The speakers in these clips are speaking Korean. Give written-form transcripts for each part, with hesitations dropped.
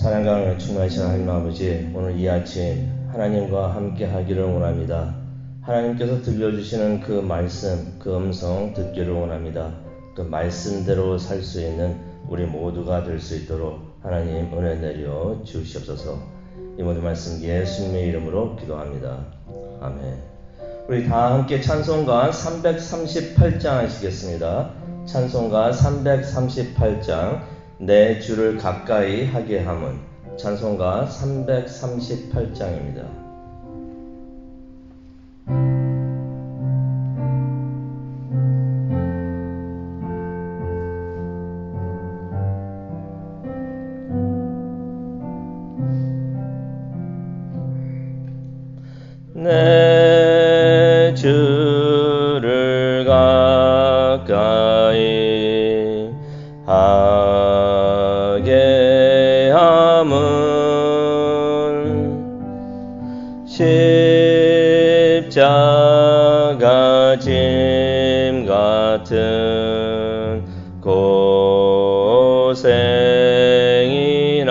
사랑과 충만하신 하나님 아버지, 오늘 이 아침 하나님과 함께 하기를 원합니다. 하나님께서 들려주시는 그 말씀, 그 음성 듣기를 원합니다. 그 말씀대로 살 수 있는 우리 모두가 될 수 있도록 하나님 은혜 내려 주시옵소서. 이 모든 말씀 예수님의 이름으로 기도합니다. 아멘. 우리 다 함께 찬송가 338장 하시겠습니다. 찬송가 338장 내 주를 가까이 하게 함은, 찬송가 338장입니다. 내 주를 가까이 하게 함은 십자가 짐 같은 고생이나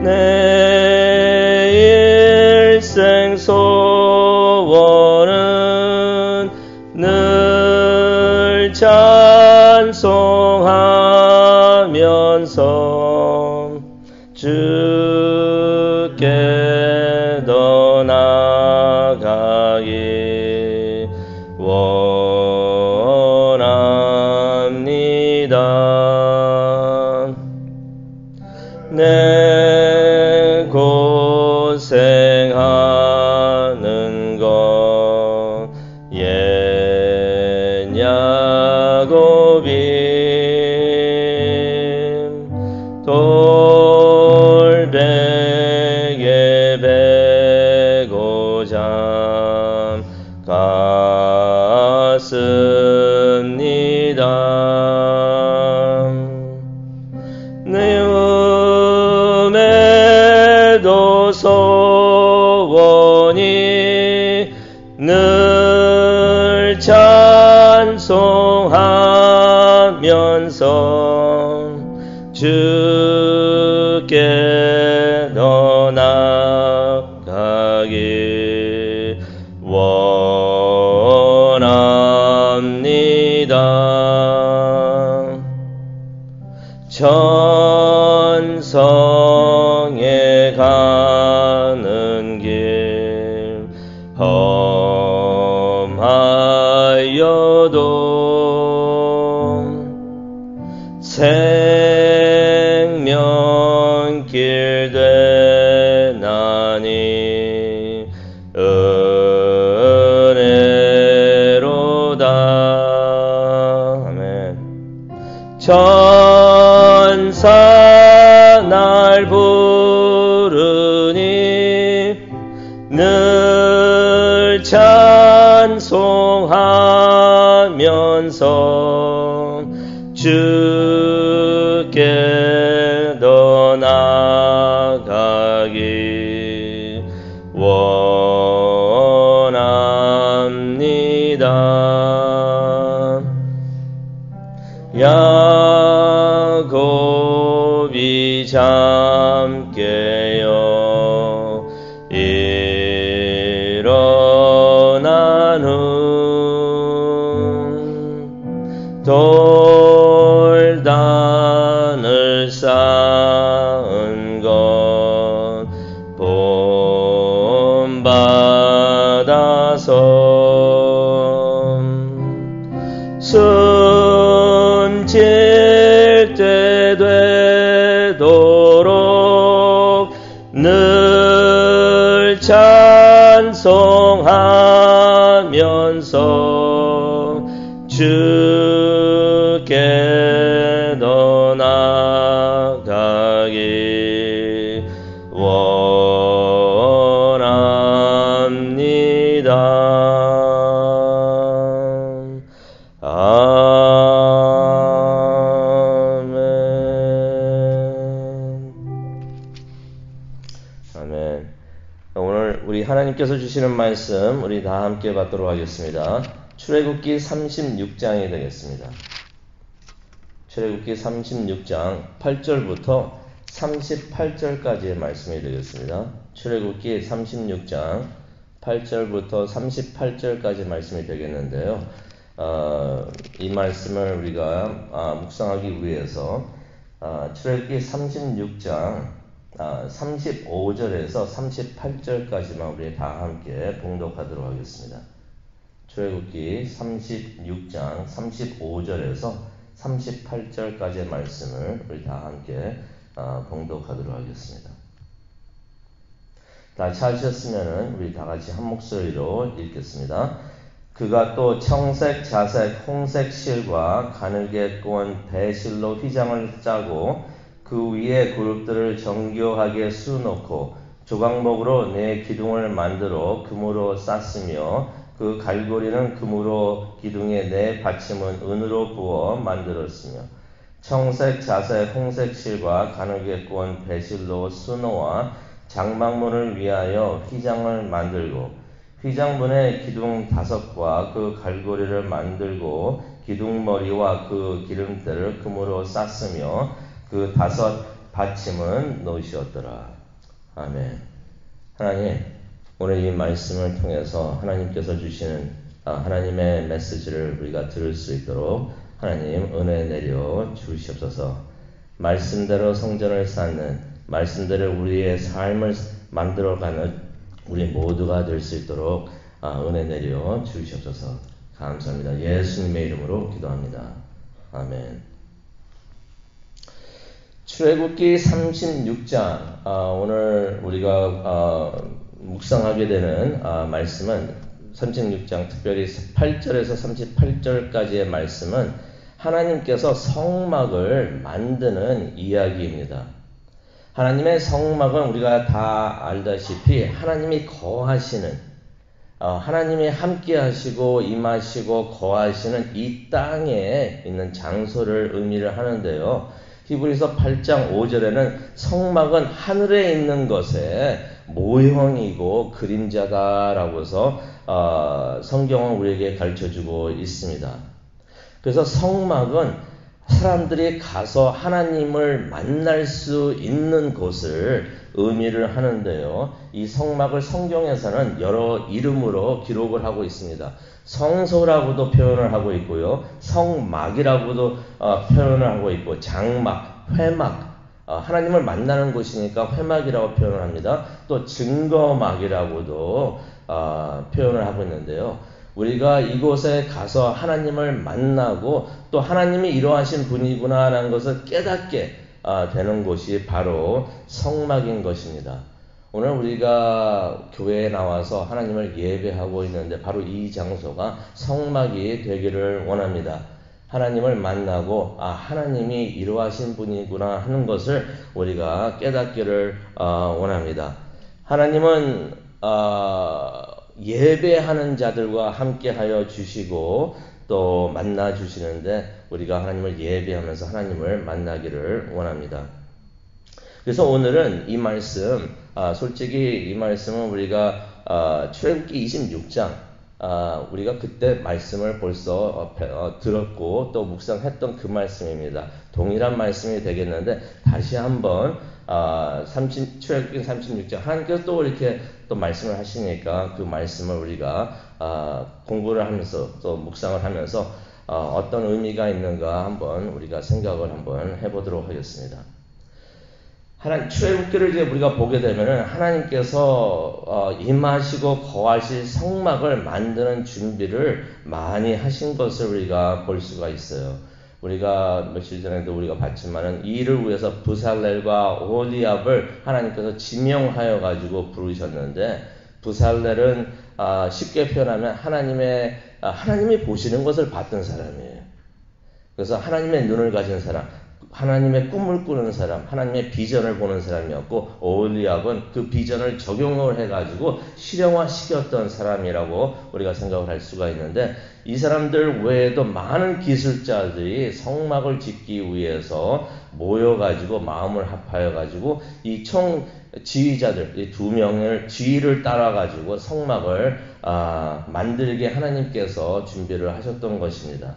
내 일생 소원은 늘 찬송하면서 주께 더 나아가기 원합니다. 내 고생하는 것 옛 야곱임 돌베개 베고잠 갔습니다. 내 음에도 소원이 늘 찬송하면서 주께 더 나아가기 원합니다. 천성에 가는 길 험하여도 생명길 되나니 은혜로다. 아멘. 천사 날 부르니 늘 찬송하면서 주께 더 나아가기 원합니다. 야곱이 잠 깨어 일어난 후 돌단을 쌓은 것 본받아서 숨질 때 되도록 늘 찬송하면서 주께 더 나아가기 원합니다. 아멘. 오늘 우리 하나님께서 주시는 말씀 우리 다 함께 받도록 하겠습니다. 출애굽기 36장이 되겠습니다. 출애굽기 36장 8절부터 38절까지의 말씀이 되겠습니다. 출애굽기 36장 8절부터 38절까지 말씀이 되겠는데요. 이 말씀을 우리가 묵상하기 위해서 출애굽기 36장 35절에서 38절까지만 우리 다 함께 봉독하도록 하겠습니다. 출애굽기 36장 35절에서 38절까지의 말씀을 우리 다 함께 봉독하도록 하겠습니다. 다 찾으셨으면 우리 다 같이 한 목소리로 읽겠습니다. 그가 또 청색, 자색, 홍색 실과 가늘게 꼬은 배실로 휘장을 짜고 그 위에 그룹들을 정교하게 수놓고 조각목으로 네 기둥을 만들어 금으로 쌌으며 그 갈고리는 금으로 기둥에 네 받침은 은으로 부어 만들었으며 청색, 자색, 홍색 실과 가늘게 꼬은 배실로 수놓아 장막문을 위하여 휘장을 만들고 휘장문에 기둥 5과 그 갈고리를 만들고 기둥머리와 그 기름대를 금으로 쌌으며 그 5 받침은 놓으셨더라. 아멘. 하나님, 오늘 이 말씀을 통해서 하나님께서 주시는 하나님의 메시지를 우리가 들을 수 있도록 하나님 은혜 내려 주시옵소서. 말씀대로 성전을 쌓는, 말씀대로 우리의 삶을 만들어가는 우리 모두가 될 수 있도록 은혜 내려 주시옵소서. 감사합니다. 예수님의 이름으로 기도합니다. 아멘. 출애굽기 36장 오늘 우리가 묵상하게 되는 말씀은 36장 특별히 8절에서 38절까지의 말씀은 하나님께서 성막을 만드는 이야기입니다. 하나님의 성막은 우리가 다 알다시피 하나님이 거하시는 하나님이 함께 하시고 임하시고 거하시는 이 땅에 있는 장소를 의미를 하는데요. 히브리서 8장 5절에는 성막은 하늘에 있는 것의 모형이고 그림자다라고 해서 성경은 우리에게 가르쳐주고 있습니다. 그래서 성막은 사람들이 가서 하나님을 만날 수 있는 곳을 의미를 하는데요. 이 성막을 성경에서는 여러 이름으로 기록을 하고 있습니다. 성소라고도 표현을 하고 있고요. 성막이라고도 표현을 하고 있고 장막, 회막, 하나님을 만나는 곳이니까 회막이라고 표현을 합니다. 또 증거막이라고도 표현을 하고 있는데요. 우리가 이곳에 가서 하나님을 만나고 또 하나님이 이러하신 분이구나라는 것을 깨닫게 되는 곳이 바로 성막인 것입니다. 오늘 우리가 교회에 나와서 하나님을 예배하고 있는데 바로 이 장소가 성막이 되기를 원합니다. 하나님을 만나고 하나님이 이러하신 분이구나 하는 것을 우리가 깨닫기를 원합니다. 하나님은 예배하는 자들과 함께 하여 주시고 또 만나 주시는데 우리가 하나님을 예배하면서 하나님을 만나기를 원합니다. 그래서 오늘은 이 말씀, 솔직히 이 말씀은 우리가 출애굽기 26장 우리가 그때 말씀을 벌써 들었고 또 묵상했던 그 말씀입니다. 동일한 말씀이 되겠는데 다시 한번 출애굽기 36장 하나님께서 또 이렇게 또 말씀을 하시니까 그 말씀을 우리가 공부를 하면서 또 묵상을 하면서 어떤 의미가 있는가 한번 우리가 생각을 한번 해보도록 하겠습니다. 출애굽기를 이제 우리가 보게 되면은 하나님께서 임하시고 거하실 성막을 만드는 준비를 많이 하신 것을 우리가 볼 수가 있어요. 우리가 며칠 전에도 우리가 봤지만은 이 일을 위해서 부살렐과 오홀리압을 하나님께서 지명하여 가지고 부르셨는데 부살렐은 쉽게 표현하면 하나님이 보시는 것을 봤던 사람이에요. 그래서 하나님의 눈을 가진 사람, 하나님의 꿈을 꾸는 사람, 하나님의 비전을 보는 사람이었고 오홀리압은 그 비전을 적용을 해가지고 실용화시켰던 사람이라고 우리가 생각을 할 수가 있는데 이 사람들 외에도 많은 기술자들이 성막을 짓기 위해서 모여가지고 마음을 합하여가지고 이 총 지휘자들, 이 2명을 지휘를 따라가지고 성막을 만들게 하나님께서 준비를 하셨던 것입니다.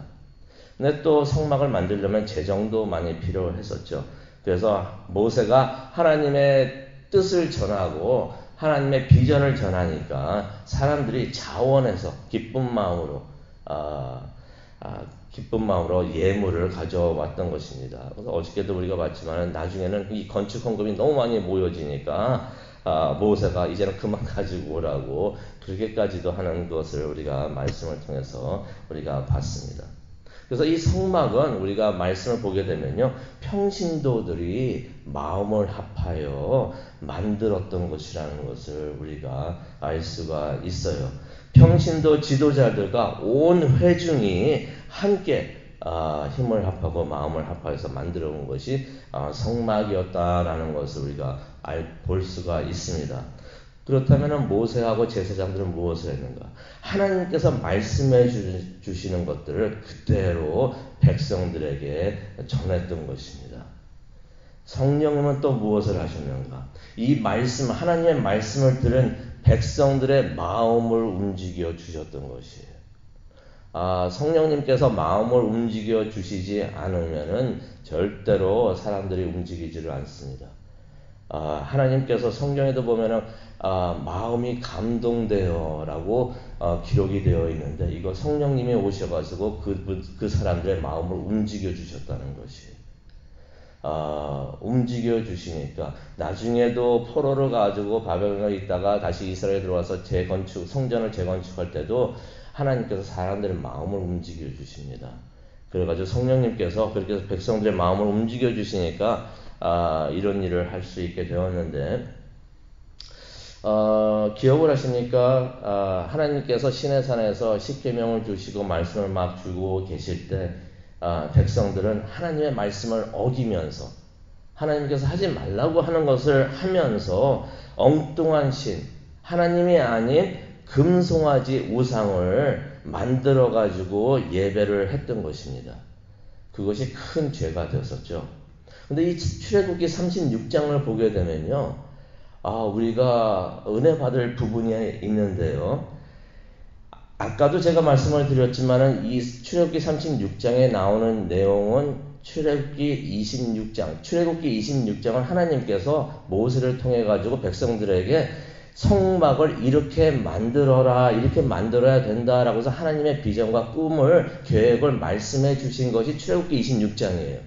근데 또 성막을 만들려면 재정도 많이 필요했었죠. 그래서 모세가 하나님의 뜻을 전하고 하나님의 비전을 전하니까 사람들이 자원해서 기쁜 마음으로 기쁜 마음으로 예물을 가져왔던 것입니다. 그래서 어저께도 우리가 봤지만 나중에는 이 건축 헌금이 너무 많이 모여지니까 모세가 이제는 그만 가지고 오라고 그렇게까지도 하는 것을 우리가 말씀을 통해서 우리가 봤습니다. 그래서 이 성막은 우리가 말씀을 보게 되면요, 평신도들이 마음을 합하여 만들었던 것이라는 것을 우리가 알 수가 있어요. 평신도 지도자들과 온 회중이 함께 힘을 합하고 마음을 합하여서 만들어 온 것이 성막이었다라는 것을 우리가 볼 수가 있습니다. 그렇다면 모세하고 제사장들은 무엇을 했는가? 하나님께서 말씀해 주시는 것들을 그대로 백성들에게 전했던 것입니다. 성령님은 또 무엇을 하셨는가? 이 말씀, 하나님의 말씀을 들은 백성들의 마음을 움직여 주셨던 것이에요. 성령님께서 마음을 움직여 주시지 않으면은 절대로 사람들이 움직이지를 않습니다. 하나님께서 성경에도 보면은 마음이 감동되어라고 기록이 되어 있는데 이거 성령님이 오셔가지고 그 사람들의 마음을 움직여 주셨다는 것이 움직여 주시니까 나중에도 포로를 가지고 바벨론에 있다가 다시 이스라엘에 들어와서 성전을 재건축할 때도 하나님께서 사람들의 마음을 움직여 주십니다. 그래가지고 성령님께서 그렇게 해서 백성들의 마음을 움직여 주시니까 이런 일을 할 수 있게 되었는데 기억을 하십니까? 하나님께서 시내산에서 십계명을 주시고 말씀을 막 주고 계실 때 백성들은 하나님의 말씀을 어기면서 하나님께서 하지 말라고 하는 것을 하면서 엉뚱한 신, 하나님이 아닌 금송아지 우상을 만들어 가지고 예배를 했던 것입니다. 그것이 큰 죄가 되었었죠. 근데 이 출애굽기 36장을 보게 되면요, 우리가 은혜 받을 부분이 있는데요. 아까도 제가 말씀을 드렸지만은 이 출애굽기 36장에 나오는 내용은 출애굽기 26장은 하나님께서 모세를 통해 가지고 백성들에게 성막을 이렇게 만들어야 된다라고 해서 하나님의 비전과 꿈을, 계획을 말씀해 주신 것이 출애굽기 26장이에요.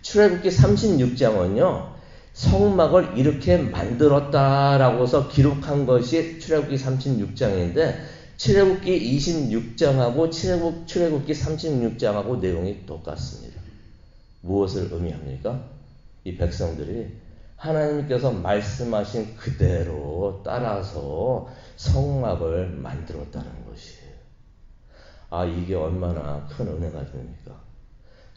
출애굽기 36장은요, 성막을 이렇게 만들었다라고서 기록한 것이 출애굽기 36장인데 출애굽기 26장하고 출애굽기 36장하고 내용이 똑같습니다. 무엇을 의미합니까? 이 백성들이 하나님께서 말씀하신 그대로 따라서 성막을 만들었다는 것이에요. 이게 얼마나 큰 은혜가 됩니까?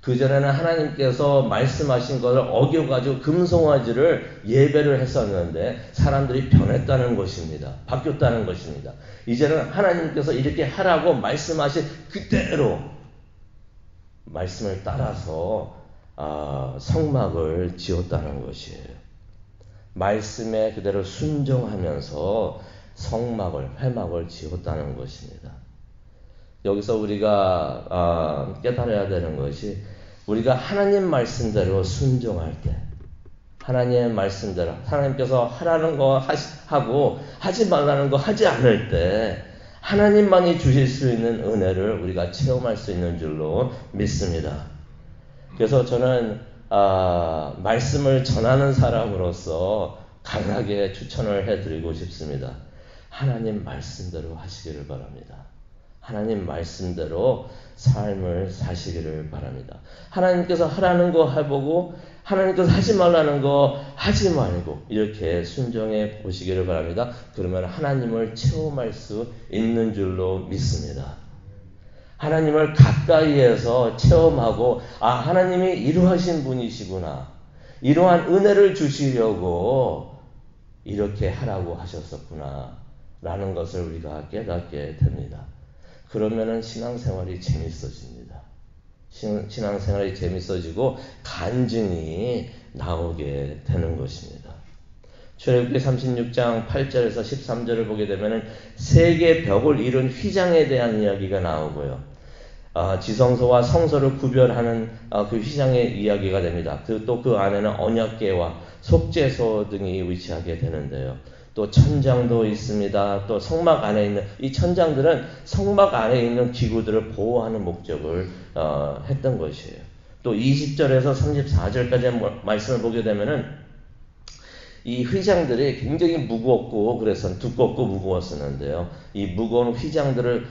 그전에는 하나님께서 말씀하신 것을 어겨가지고 금송아지를 예배를 했었는데 사람들이 변했다는 것입니다. 바뀌었다는 것입니다. 이제는 하나님께서 이렇게 하라고 말씀하신 그대로 말씀을 따라서 성막을 지었다는 것이에요. 말씀에 그대로 순종하면서 회막을 지었다는 것입니다. 여기서 우리가 깨달아야 되는 것이 우리가 하나님 말씀대로 순종할 때, 하나님의 말씀대로 하나님께서 하라는 거 하고 하지 말라는 거 하지 않을 때 하나님만이 주실 수 있는 은혜를 우리가 체험할 수 있는 줄로 믿습니다. 그래서 저는 말씀을 전하는 사람으로서 강하게 추천을 해드리고 싶습니다. 하나님 말씀대로 하시기를 바랍니다. 하나님 말씀대로 삶을 사시기를 바랍니다. 하나님께서 하라는 거 해보고 하나님께서 하지 말라는 거 하지 말고 이렇게 순종해 보시기를 바랍니다. 그러면 하나님을 체험할 수 있는 줄로 믿습니다. 하나님을 가까이에서 체험하고 하나님이 이러하신 분이시구나. 이러한 은혜를 주시려고 이렇게 하라고 하셨었구나. 라는 것을 우리가 깨닫게 됩니다. 그러면은 신앙생활이 재밌어집니다. 신앙생활이 재밌어지고 간증이 나오게 되는 것입니다. 출애굽기 36장 8절에서 13절을 보게 되면은 세계 벽을 이룬 휘장에 대한 이야기가 나오고요. 지성소와 성소를 구별하는 그 휘장의 이야기가 됩니다. 또 그 안에는 언약궤와 속죄소 등이 위치하게 되는데요. 또 천장도 있습니다. 또 성막 안에 있는 이 천장들은 성막 안에 있는 기구들을 보호하는 목적을 했던 것이에요. 또 20절에서 34절까지의 말씀을 보게 되면은 이 휘장들이 굉장히 무겁고 그래서 두껍고 무거웠었는데요. 이 무거운 휘장들을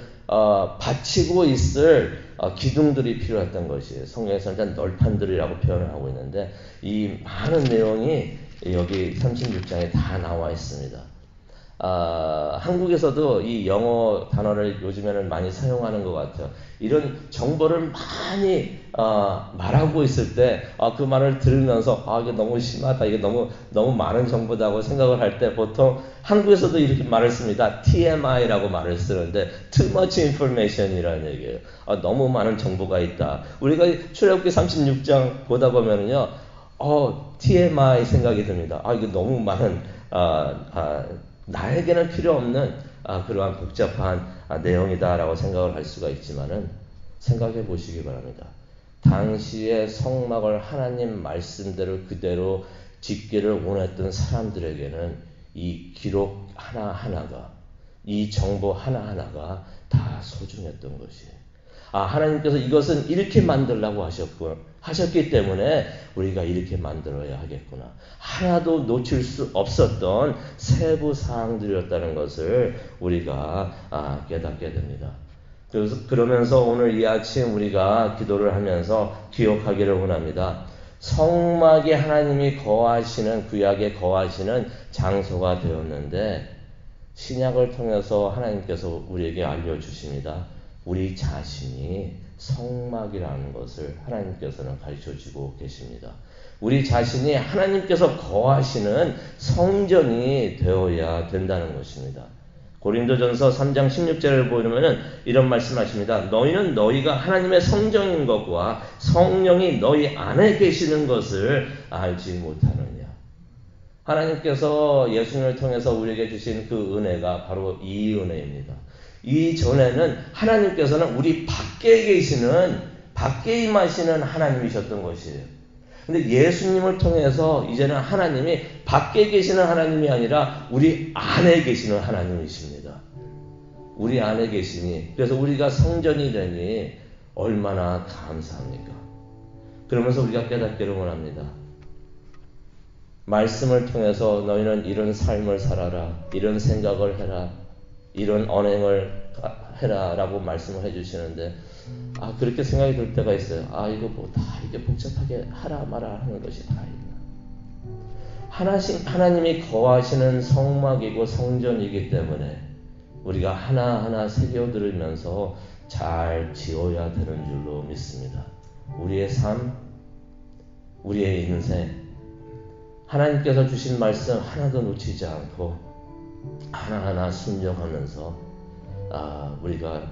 받치고 있을 기둥들이 필요했던 것이에요. 성경에서는 일단 널판들이라고 표현을 하고 있는데 이 많은 내용이 여기 36장에 다 나와 있습니다. 한국에서도 이 영어 단어를 요즘에는 많이 사용하는 것 같아요. 이런 정보를 많이 말하고 있을 때 그 말을 들으면서 이게 너무 심하다, 이게 너무 많은 정보다고 생각을 할 때 보통 한국에서도 이렇게 말을 씁니다. TMI라고 말을 쓰는데 Too much information이라는 얘기예요. 너무 많은 정보가 있다. 우리가 출애굽기 36장 보다 보면은요, TMI 생각이 듭니다. 이게 너무 많은 나에게는 필요 없는 그러한 복잡한 내용이다라고 생각을 할 수가 있지만은 생각해 보시기 바랍니다. 당시의 성막을 하나님 말씀대로 그대로 짓기를 원했던 사람들에게는 이 기록 하나하나가, 이 정보 하나하나가 다 소중했던 것이에요. 하나님께서 이것은 이렇게 만들라고 하셨기 때문에 우리가 이렇게 만들어야 하겠구나. 하나도 놓칠 수 없었던 세부 사항들이었다는 것을 우리가 깨닫게 됩니다. 그러면서 오늘 이 아침 우리가 기도를 하면서 기억하기를 원합니다. 성막이 하나님이 거하시는, 구약에 거하시는 장소가 되었는데 신약을 통해서 하나님께서 우리에게 알려주십니다. 우리 자신이 성막이라는 것을 하나님께서는 가르쳐주고 계십니다. 우리 자신이 하나님께서 거하시는 성전이 되어야 된다는 것입니다. 고린도전서 3장 16절을 보면은 이런 말씀하십니다. 너희는 너희가 하나님의 성전인 것과 성령이 너희 안에 계시는 것을 알지 못하느냐. 하나님께서 예수님을 통해서 우리에게 주신 그 은혜가 바로 이 은혜입니다. 이전에는 하나님께서는 우리 밖에 계시는, 밖에 임하시는 하나님이셨던 것이에요. 근데 예수님을 통해서 이제는 하나님이 밖에 계시는 하나님이 아니라 우리 안에 계시는 하나님이십니다. 우리 안에 계시니, 그래서 우리가 성전이 되니 얼마나 감사합니까? 그러면서 우리가 깨닫기를 원합니다. 말씀을 통해서 너희는 이런 삶을 살아라, 이런 생각을 해라, 이런 언행을 해라 라고 말씀을 해주시는데 그렇게 생각이 들 때가 있어요. 이거 뭐 다 이게 복잡하게 하라 마라 하는 것이 다 있나. 하나님이 거하시는 성막이고 성전이기 때문에 우리가 하나하나 새겨들으면서 잘 지어야 되는 줄로 믿습니다. 우리의 삶, 우리의 인생, 하나님께서 주신 말씀 하나도 놓치지 않고 하나하나 순종하면서 우리가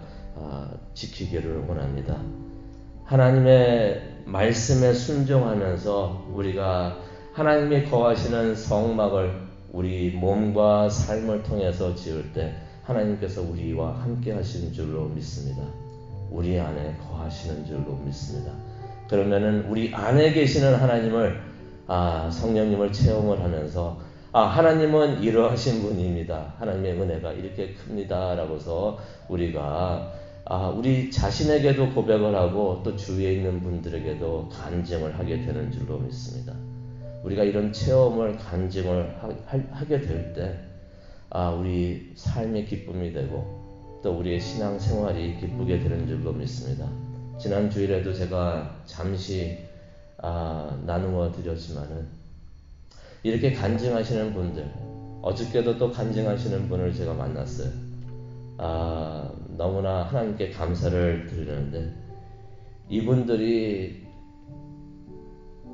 지키기를 원합니다. 하나님의 말씀에 순종하면서 우리가 하나님이 거하시는 성막을 우리 몸과 삶을 통해서 지을 때 하나님께서 우리와 함께 하시는 줄로 믿습니다. 우리 안에 거하시는 줄로 믿습니다. 그러면은 우리 안에 계시는 하나님을 성령님을 체험을 하면서 하나님은 이러하신 분입니다. 하나님의 은혜가 이렇게 큽니다. 라고서 우리가 우리 자신에게도 고백을 하고 또 주위에 있는 분들에게도 간증을 하게 되는 줄로 믿습니다. 우리가 이런 체험을 간증을 하게 될 때 우리 삶의 기쁨이 되고 또 우리의 신앙생활이 기쁘게 되는 줄로 믿습니다. 지난 주일에도 제가 잠시 나누어 드렸지만은 이렇게 간증하시는 분들, 어저께도 또 간증하시는 분을 제가 만났어요. 너무나 하나님께 감사를 드리는데 이분들이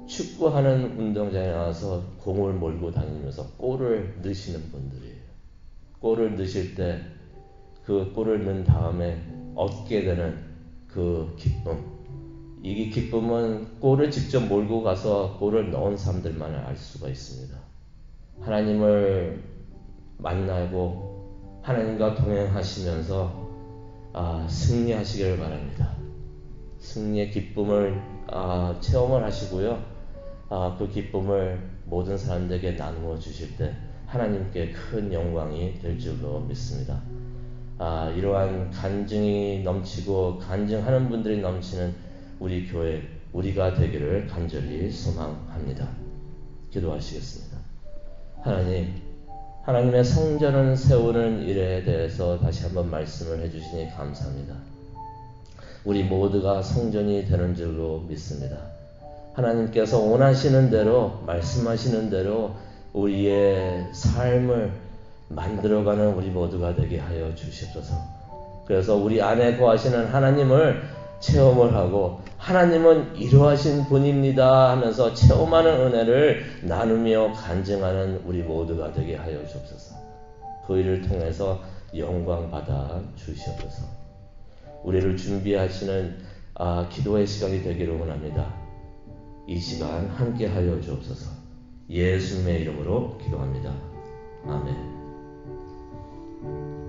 축구하는 운동장에 나와서 공을 몰고 다니면서 골을 넣으시는 분들이에요. 골을 넣으실 때 그 골을 넣은 다음에 얻게 되는 그 기쁨, 이 기쁨은 골을 직접 몰고 가서 골을 넣은 사람들만 알 수가 있습니다. 하나님을 만나고 하나님과 동행하시면서 승리하시기를 바랍니다. 승리의 기쁨을 체험을 하시고요. 그 기쁨을 모든 사람들에게 나누어 주실 때 하나님께 큰 영광이 될 줄로 믿습니다. 이러한 간증이 넘치고 간증하는 분들이 넘치는 우리 교회, 우리가 되기를 간절히 소망합니다. 기도하시겠습니다. 하나님, 하나님의 성전을 세우는 일에 대해서 다시 한번 말씀을 해주시니 감사합니다. 우리 모두가 성전이 되는 줄로 믿습니다. 하나님께서 원하시는 대로, 말씀하시는 대로 우리의 삶을 만들어가는 우리 모두가 되게 하여 주시옵소서. 그래서 우리 안에 거하시는 하나님을 체험을 하고 하나님은 이러하신 분입니다 하면서 체험하는 은혜를 나누며 간증하는 우리 모두가 되게 하여 주옵소서. 그 일을 통해서 영광 받아 주시옵소서. 우리를 준비하시는 기도의 시간이 되기를 원합니다. 이 시간 함께 하여 주옵소서. 예수님의 이름으로 기도합니다. 아멘.